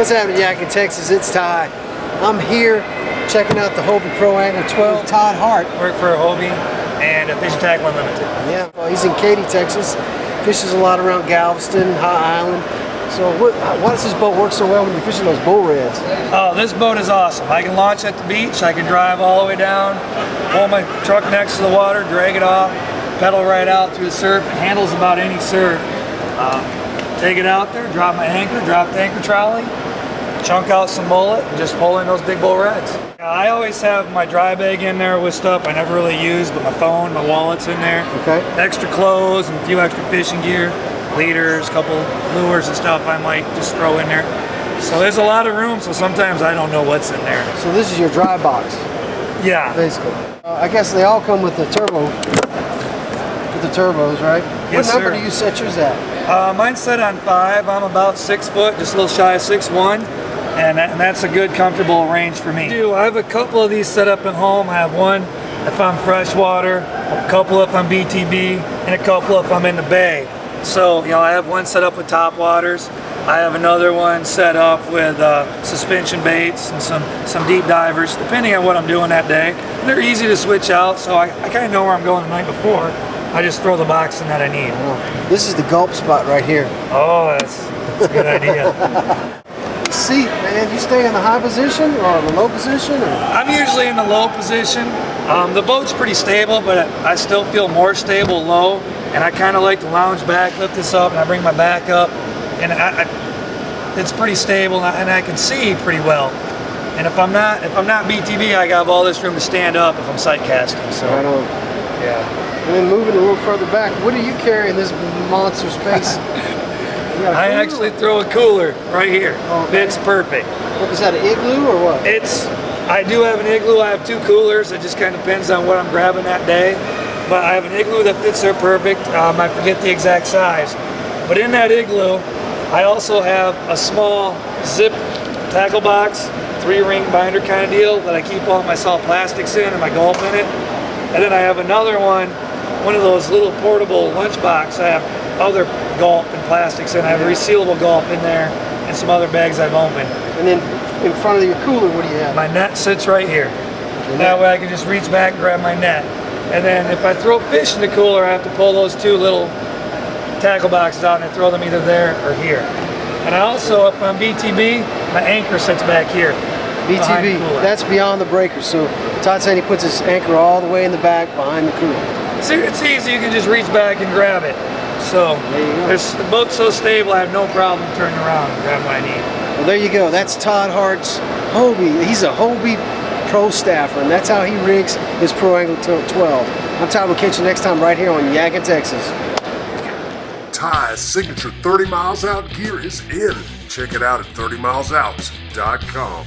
What's happening, Yakin, Texas? It's Ty. I'm here checking out the HOBIE Pro Angler 12 Todd Hart. Work for a Hobie and a Fishing Tackle Unlimited. Yeah, well, he's in Katy, Texas. Fishes a lot around Galveston, High Island. So why does this boat work so well when you're fishing those bull reds? Oh, this boat is awesome. I can launch at the beach, I can drive all the way down, pull my truck next to the water, drag it off, pedal right out through the surf. It handles about any surf. Take it out there, drop my anchor, drop the anchor trolley, chunk out some mullet, and just pull in those big bull reds. I always have my dry bag in there with stuff I never really use, but my phone, my wallet's in there. Okay. Extra clothes and a few extra fishing gear, leaders, a couple lures and stuff I might just throw in there. So there's a lot of room, so sometimes I don't know what's in there. So this is your dry box? Yeah. Basically. I guess they all come with the turbo, with the turbos, right? Yes, what number sir. do you set yours at? Mine's set on 5. I'm about 6 foot, just a little shy of 6'1", and that's a good, comfortable range for me. I have a couple of these set up at home. I have one if I'm freshwater, a couple if I'm BTB, and a couple if I'm in the bay. So, I have one set up with top waters. I have another one set up with suspension baits and some deep divers, depending on what I'm doing that day. And they're easy to switch out, so I kind of know where I'm going the night before. I just throw the box in that I need. Oh, this is the gulp spot right here. Oh, that's a good idea. Seat, man, you stay in the high position or the low position? Or? I'm usually in the low position. The boat's pretty stable, but I still feel more stable low. And I kind of like to lounge back, lift this up, and I bring my back up. And it's pretty stable, and I can see pretty well. And if I'm not BTB, I have all this room to stand up if I'm sight casting. So, right on. Yeah. And then moving a little further back, what do you carry in this monster space? I actually throw a cooler right here. Okay. It's perfect. What, is that an igloo or what? I do have an igloo. I have 2 coolers. It just kind of depends on what I'm grabbing that day. But I have an igloo that fits there perfect. I forget the exact size. But in that igloo, I also have a small zip tackle box, 3-ring binder kind of deal that I keep all my salt plastics in and my gulp in it. And then I have another one of those little portable lunch boxes. I have other gulp and plastics in. I have a resealable gulp in there and some other bags I've opened. And then in front of your cooler, what do you have? My net sits right here. That way I can just reach back and grab my net. And then if I throw fish in the cooler, I have to pull those 2 little tackle boxes out and I throw them either there or here. And I also, if I'm BTB, my anchor sits back here. BTB, that's beyond the breaker. So Todd said he puts his anchor all the way in the back behind the cooler. See, it's easy, you can just reach back and grab it. So the boat's so stable, I have no problem turning around and grabbing what I need. Well, there you go. That's Todd Hart's Hobie. He's a Hobie Pro staffer, and that's how he rigs his Pro Angler 12. I'm Todd. We'll catch you next time right here on Yakin, Texas. Ty's signature 30 miles out gear is in. Check it out at 30milesout.com.